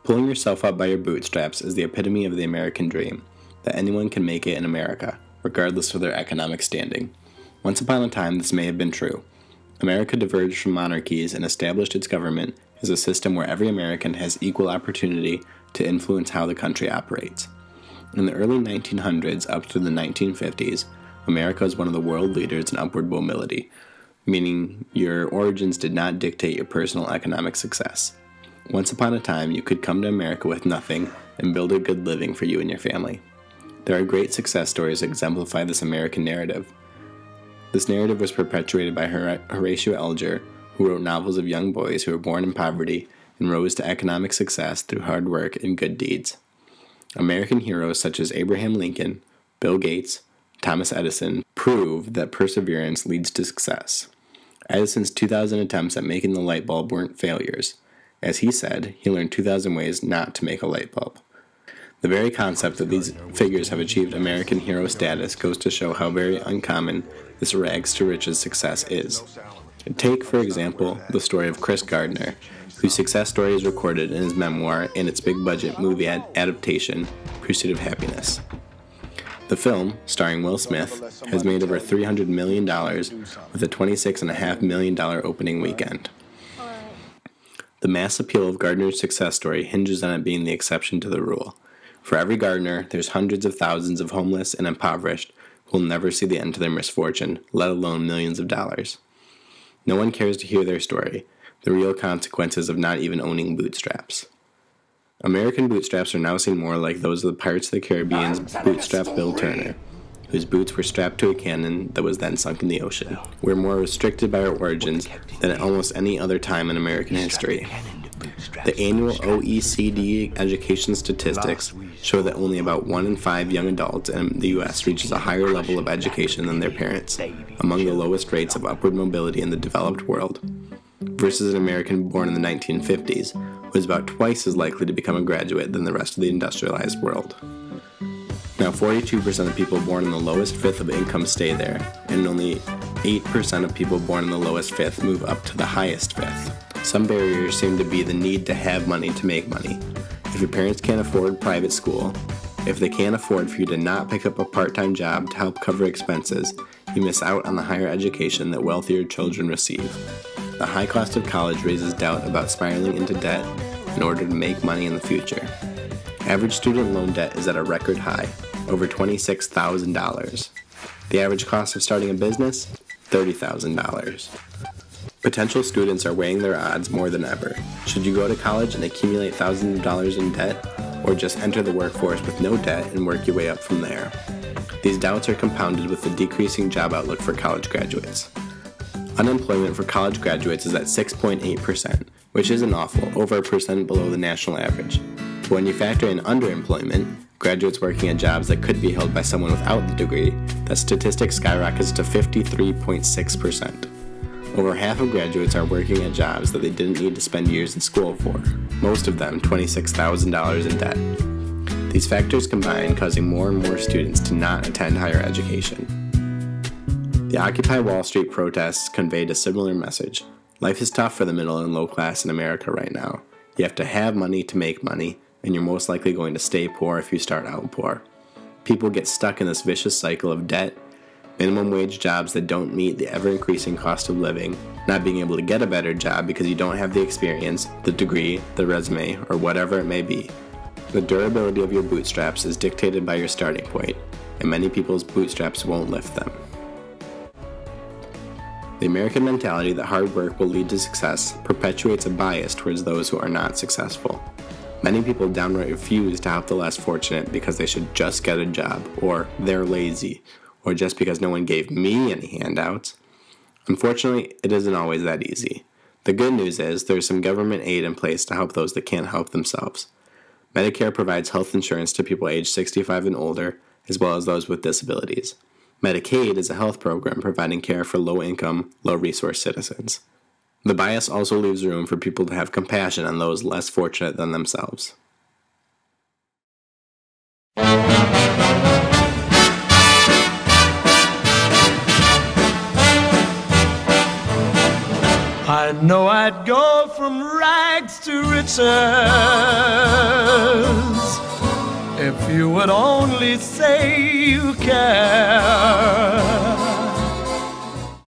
Pulling yourself up by your bootstraps is the epitome of the American dream, that anyone can make it in America, regardless of their economic standing. Once upon a time, this may have been true. America diverged from monarchies and established its government as a system where every American has equal opportunity to influence how the country operates. In the early 1900s up to the 1950s, America was one of the world leaders in upward mobility, meaning your origins did not dictate your personal economic success. Once upon a time, you could come to America with nothing and build a good living for you and your family. There are great success stories that exemplify this American narrative. This narrative was perpetuated by Horatio Alger, who wrote novels of young boys who were born in poverty and rose to economic success through hard work and good deeds. American heroes such as Abraham Lincoln, Bill Gates, Thomas Edison prove that perseverance leads to success. Edison's 2,000 attempts at making the light bulb weren't failures. As he said, he learned 2,000 ways not to make a light bulb. The very concept that these figures have achieved American hero status goes to show how very uncommon this rags to riches success is. Take, for example, the story of Chris Gardner, whose success story is recorded in his memoir and its big-budget movie adaptation, Pursuit of Happiness. The film, starring Will Smith, has made over $300 million with a $26.5 million opening weekend. The mass appeal of Gardner's success story hinges on it being the exception to the rule. For every Gardner, there's hundreds of thousands of homeless and impoverished who will never see the end to their misfortune, let alone millions of dollars. No one cares to hear their story, the real consequences of not even owning bootstraps. American bootstraps are now seen more like those of the Pirates of the Caribbean's bootstrap Bill Turner, whose boots were strapped to a cannon that was then sunk in the ocean. We're more restricted by our origins than at almost any other time in American history. The annual OECD education statistics show that only about 1 in 5 young adults in the U.S. reaches a higher level of education than their parents, among the lowest rates of upward mobility in the developed world, versus an American born in the 1950s, who is about twice as likely to become a graduate than the rest of the industrialized world. Now, 42% of people born in the lowest fifth of income stay there, and only 8% of people born in the lowest fifth move up to the highest fifth. Some barriers seem to be the need to have money to make money. If your parents can't afford private school, if they can't afford for you to not pick up a part-time job to help cover expenses, you miss out on the higher education that wealthier children receive. The high cost of college raises doubt about spiraling into debt in order to make money in the future. Average student loan debt is at a record high, over $26,000. The average cost of starting a business? $30,000. Potential students are weighing their odds more than ever. Should you go to college and accumulate thousands of dollars in debt, or just enter the workforce with no debt and work your way up from there? These doubts are compounded with the decreasing job outlook for college graduates. Unemployment for college graduates is at 6.8%, which isn't awful, over a percent below the national average. But when you factor in underemployment, graduates working at jobs that could be held by someone without the degree, that statistic skyrockets to 53.6%. Over half of graduates are working at jobs that they didn't need to spend years in school for, most of them $26,000 in debt. These factors combine, causing more and more students to not attend higher education. The Occupy Wall Street protests conveyed a similar message. Life is tough for the middle and low class in America right now. You have to have money to make money, and you're most likely going to stay poor if you start out poor. People get stuck in this vicious cycle of debt, minimum wage jobs that don't meet the ever-increasing cost of living, not being able to get a better job because you don't have the experience, the degree, the resume, or whatever it may be. The durability of your bootstraps is dictated by your starting point, and many people's bootstraps won't lift them. The American mentality that hard work will lead to success perpetuates a bias towards those who are not successful. Many people downright refuse to help the less fortunate because they should just get a job, or they're lazy, or just because no one gave me any handouts. Unfortunately, it isn't always that easy. The good news is there's some government aid in place to help those that can't help themselves. Medicare provides health insurance to people aged 65 and older, as well as those with disabilities. Medicaid is a health program providing care for low-income, low-resource citizens. The bias also leaves room for people to have compassion on those less fortunate than themselves. I know I'd go from rags to riches you would only say you care.